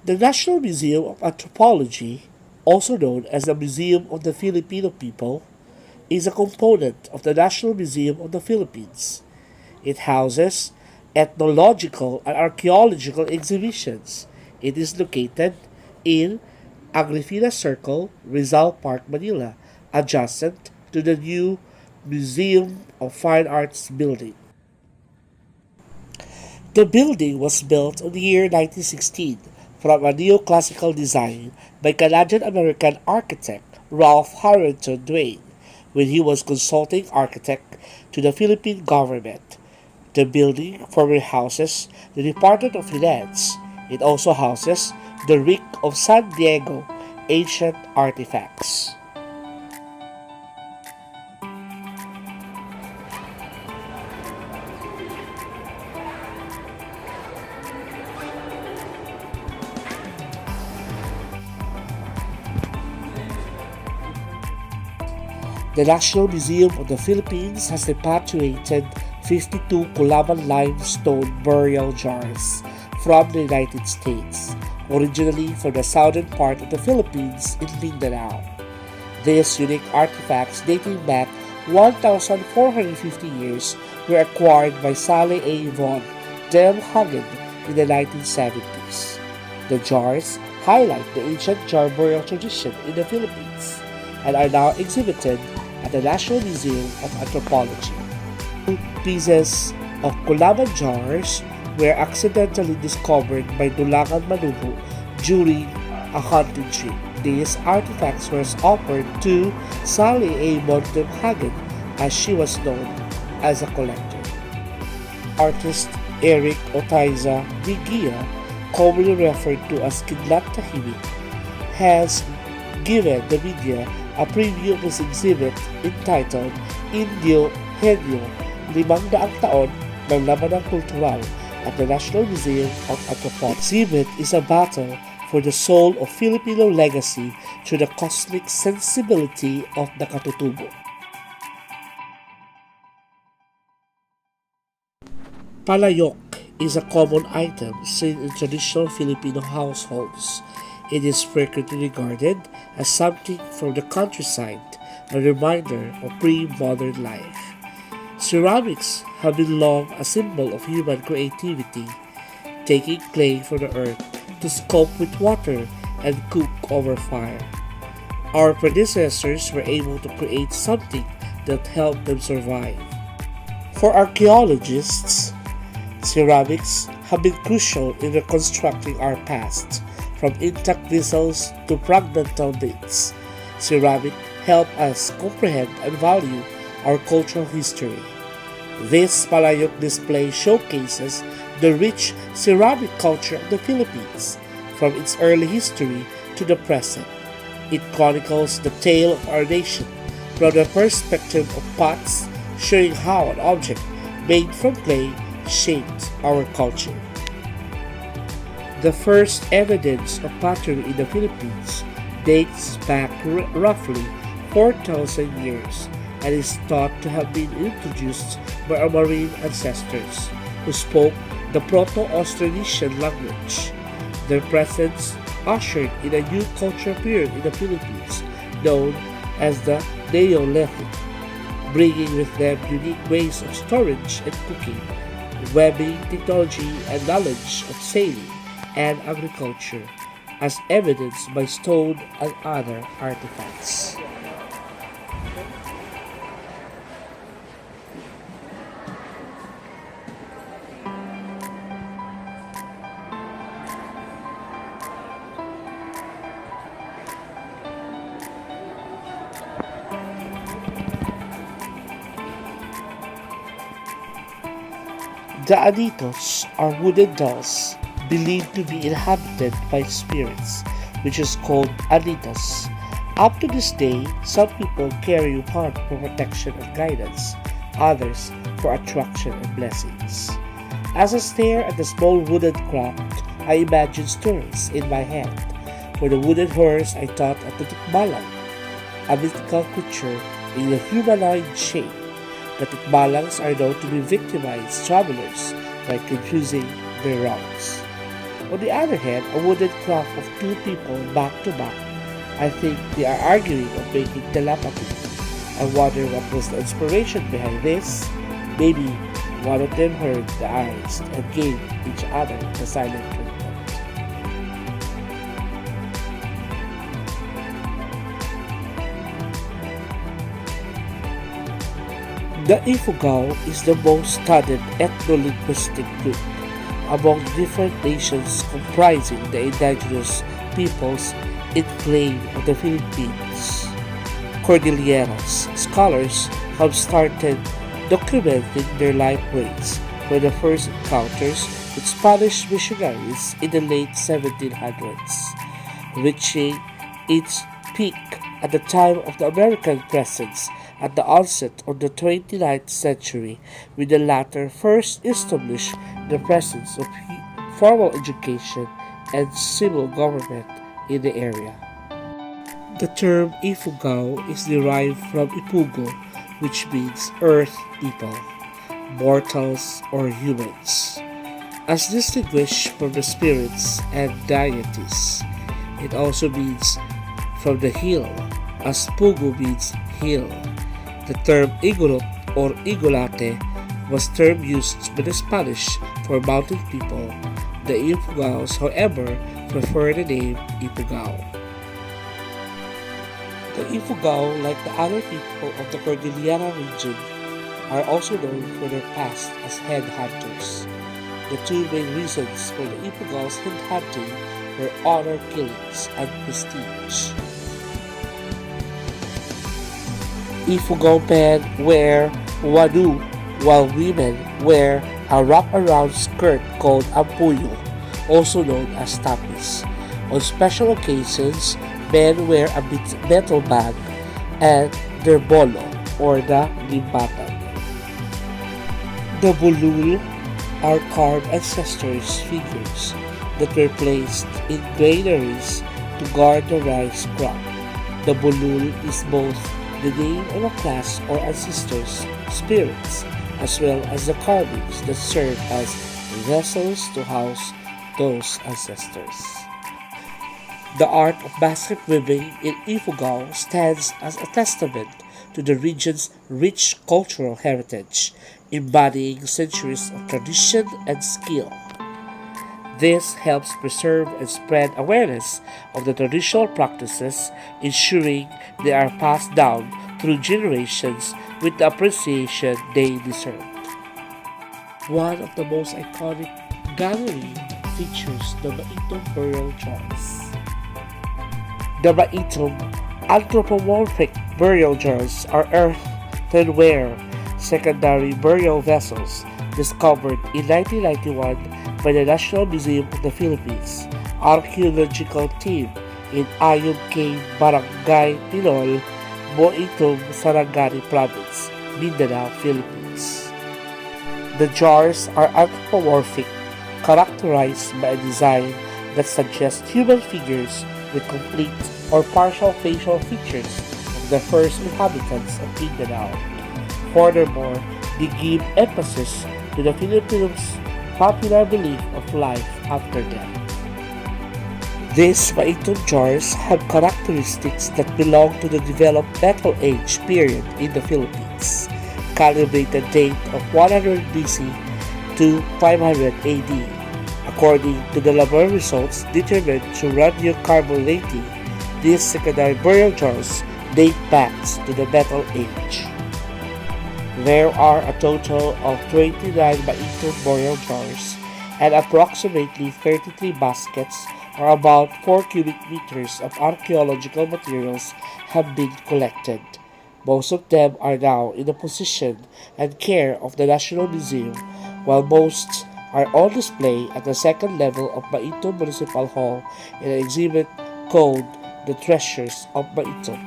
The National Museum of Anthropology, also known as the Museum of the Filipino People, is a component of the National Museum of the Philippines. It houses ethnological and archaeological exhibitions. It is located in Agrifina Circle, Rizal Park, Manila, adjacent to the new Museum of Fine Arts building. The building was built in the year 1916 from a neoclassical design by Canadian-American architect Ralph Harrington Dwayne when he was consulting architect to the Philippine government. The building formerly houses the Department of Finance. It also houses the Rick of San Diego ancient artifacts. The National Museum of the Philippines has repatriated 52 Kulaman limestone burial jars from the United States, originally from the southern part of the Philippines in Mindanao. These unique artifacts dating back 1,450 years were acquired by Sally A. von Dem Hagen in the 1970s. The jars highlight the ancient jar burial tradition in the Philippines and are now exhibited at the National Museum of Anthropology. Two pieces of Kulaman jars were accidentally discovered by Dulangan Manugo during a hunting trip. These artifacts were offered to Sally A. Montenhagen as she was known as a collector. Artist Eric Otaiza Digia, commonly referred to as Kidlat Tahimik, has given the media a preview of his exhibit entitled Indio Henyo, 500 taon ng lamanang kultural at the National Museum of Anthropology. The exhibit is a battle for the soul of Filipino legacy through the cosmic sensibility of the Katutubo. Palayok is a common item seen in traditional Filipino households. It is frequently regarded as something from the countryside, a reminder of pre-modern life. Ceramics have been long a symbol of human creativity, taking clay from the earth to sculpt with water and cook over fire. Our predecessors were able to create something that helped them survive. For archaeologists, ceramics have been crucial in reconstructing our past. From intact vessels to fragmental bits, ceramic help us comprehend and value our cultural history. This Palayok display showcases the rich ceramic culture of the Philippines, from its early history to the present. It chronicles the tale of our nation from the perspective of pots, showing how an object made from clay shaped our culture. The first evidence of pottery in the Philippines dates back roughly 4,000 years and is thought to have been introduced by our marine ancestors who spoke the Proto-Austronesian language. Their presence ushered in a new cultural period in the Philippines known as the Neolithic, bringing with them unique ways of storage and cooking, webbing technology, and knowledge of sailing and agriculture, as evidenced by stone and other artifacts. The Anitos are wooden dolls believed to be inhabited by spirits, which is called anitas. Up to this day, some people carry one for protection and guidance, others for attraction and blessings. As I stare at the small wooden craft, I imagine stories in my head. For the wooden horse, I thought of the tikbalang, a mythical creature in a humanoid shape. The tikbalangs are known to be victimized travelers by confusing their routes. On the other hand, a wooden clock of two people back to back, I think they are arguing of making telepathy. I wonder what was the inspiration behind this. Maybe one of them heard the eyes and gave each other the silent treatment. The Ifugao is the most studied ethno-linguistic group among different nations comprising the indigenous peoples enclave of the Philippines Cordilleras. Scholars have started documenting their life rates for the first encounters with Spanish missionaries in the late 1700s, reaching its peak at the time of the American presence at the onset of the 29th century, when the latter first established the presence of formal education and civil government in the area. The term Ifugao is derived from Ipugo, which means earth people, mortals or humans, as distinguished from the spirits and deities. It also means from the hill, as Pugo means hill. The term Igorot or Igolate was term used by the Spanish for mountain people. The Ifugaos, however, prefer the name Ifugao. The Ifugao, like the other people of the Cordillera region, are also known for their past as headhunters. The two main reasons for the Ifugao's headhunting were honor killings and prestige. Ifugao men wear wadu, while women wear a wrap-around skirt called ampuyo, also known as tapis. On special occasions, men wear a metal bag and their bolo, or the limbatan. The bulul are carved ancestors' figures that were placed in granaries to guard the rice crop. The bulul is both the name of a class or ancestors' spirits, as well as the carvings that serve as vessels to house those ancestors. The art of basket weaving in Ifugao stands as a testament to the region's rich cultural heritage, embodying centuries of tradition and skill. This helps preserve and spread awareness of the traditional practices, ensuring they are passed down through generations with the appreciation they deserve. One of the most iconic galleries features the Baitum burial jars. The Baitum anthropomorphic burial jars are earthenware secondary burial vessels discovered in 1991 by the National Museum of the Philippines Archaeological Team in Ayub Cave, Barangay Tinol, Baitum, Sarangani Province, Mindanao, Philippines. The jars are anthropomorphic, characterized by a design that suggests human figures with complete or partial facial features of the first inhabitants of Mindanao. Furthermore, they give emphasis to the Filipinos' popular belief of life after death. These Baitum jars have characteristics that belong to the developmental age period in the Philippines, calibrated date of 100 BC to 500 AD. According to the lab results determined through radiocarbon dating, these secondary burial jars date back to the Metal Age. There are a total of 29 Baitum burial jars and approximately 33 baskets, or about 4 cubic meters of archaeological materials have been collected. Most of them are now in the possession and care of the National Museum, while most are on display at the second level of Baitum Municipal Hall in an exhibit called The Treasures of Baitum.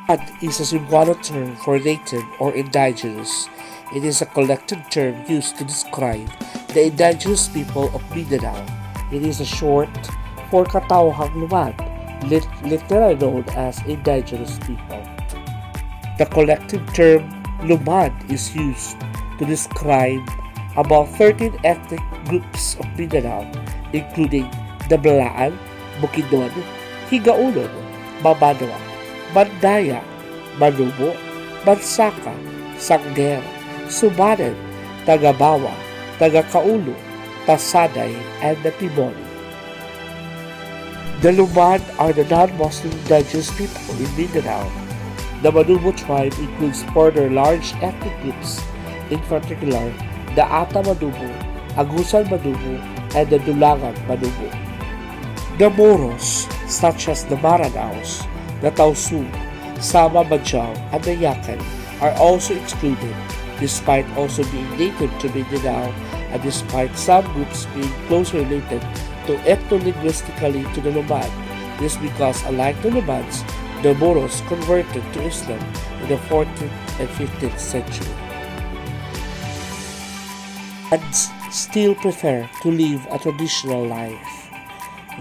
Ad is a symbolic term for native or indigenous. It is a collective term used to describe the indigenous people of Mindanao. It is a short for Katauhang Lumad, literally known as indigenous people. The collective term Lumad is used to describe about 13 ethnic groups of Mindanao. including Dabalaan, Bukidnon, Higaulon, Mamanwa, Mandaya, Manubo, Mansaka, Sangger, Subanen, Tagabawa, Tagakaulo, Tasaday, and Natiboli. The Lumad are the non-Muslim indigenous people in Mindanao. The Manubo tribe includes further large ethnic groups, in particular the Ata Manubo, Agusan Manubo, and the Dulangan Manubo. The Moros, such as the Maranaos, the Tausug, Sama Bajau, and the Yakan, are also excluded, despite also being native to Mindanao and despite some groups being closely related to ethno-linguistically to the Lumad. This is because, unlike the Lumads, the Moros converted to Islam in the 14th and 15th century. Lumads still prefer to live a traditional life.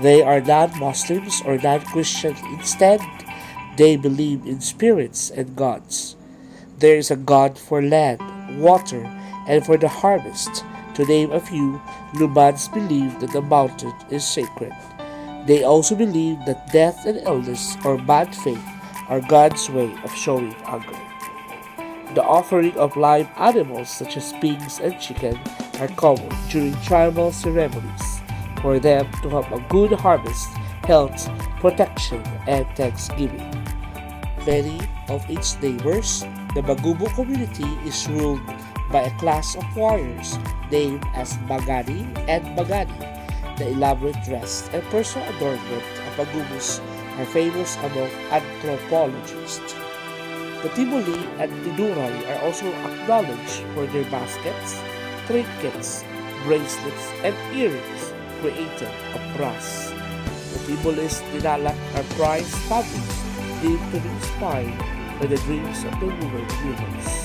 They are non-Muslims or non-Christian. Instead, they believe in spirits and gods. There is a god for land, water, and for the harvest. To name a few, Lumads believe that the mountain is sacred. They also believe that death and illness or bad fate are God's way of showing anger. The offering of live animals such as pigs and chicken are common during tribal ceremonies for them to have a good harvest, health, protection, and thanksgiving. Many of its neighbors, the Bagubo community is ruled by a class of warriors named as Bagani and Bagani. The elaborate dress and personal adornment of Bagubos are famous among anthropologists. The Tiboli and Tinuray are also acknowledged for their baskets, trinkets, bracelets, and earrings created of brass. The Tibolis Dinalak are prized fabrics deemed to be inspired by the dreams of the women humans.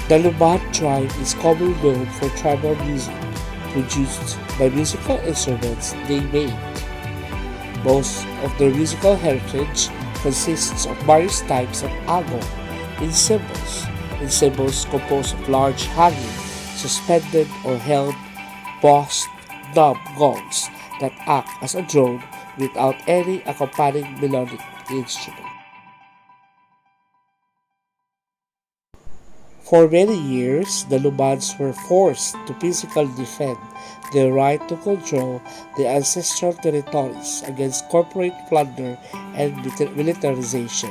The Lumad tribe is commonly known for tribal music produced by musical instruments they made. Most of their musical heritage consists of various types of agong in cymbals composed of large hanging, suspended or held bossed knob gongs that act as a drone without any accompanying melodic instrument. For many years, the Lumads were forced to physically defend their right to control the ancestral territories against corporate plunder and militarization.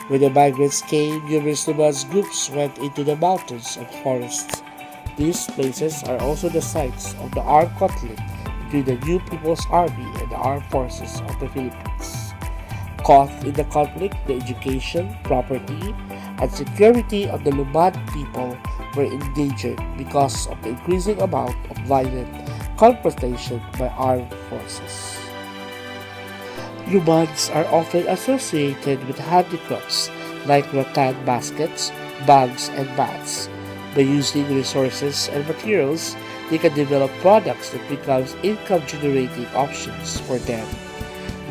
When the migrants came, numerous Lumad groups went into the mountains and forests. These places are also the sites of the armed conflict between the New People's Army and the armed forces of the Philippines. Caught in the conflict, the education, property, and security of the Lumad people were endangered because of the increasing amount of violent confrontation by armed forces. Lumads are often associated with handicrafts like rattan baskets, bags, and mats. By using resources and materials, they can develop products that become income-generating options for them.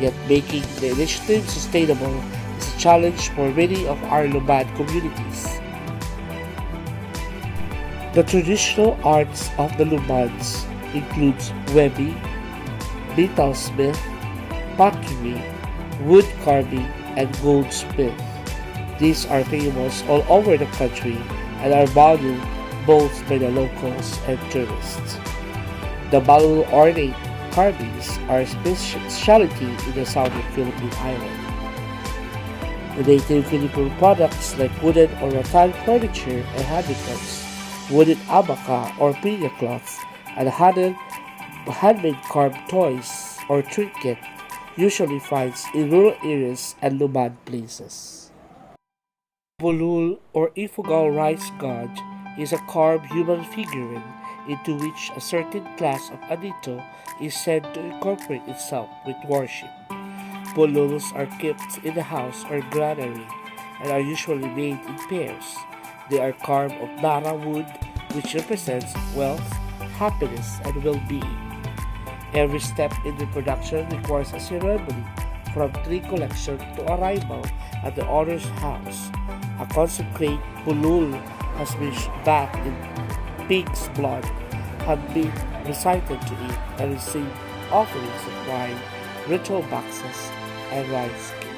Yet making the initiative sustainable is a challenge for many of our Lumad communities. The traditional arts of the Lumads includes weaving, metalsmith, pottery, wood carving, and goldsmith. These are famous all over the country and are valued both by the locals and tourists. The Balul ornate carvings are a specialty in the southern Philippine island. The native Philippine products like wooden or rattan furniture and handicrafts, wooden abaca or pinya cloths, and handmade carved toys or trinket usually finds in rural areas and Lumad places. Bulul or Ifugao rice god is a carved human figurine into which a certain class of Anito is said to incorporate itself with worship. Bululs are kept in the house or granary and are usually made in pairs. They are carved of Nara wood, which represents wealth, happiness, and well-being. Every step in the production requires a ceremony, from tree collection to arrival at the owner's house. A consecrate bulul has been bathed in pig's blood, had been recited to it, and received offerings of wine, ritual boxes, and rice cakes.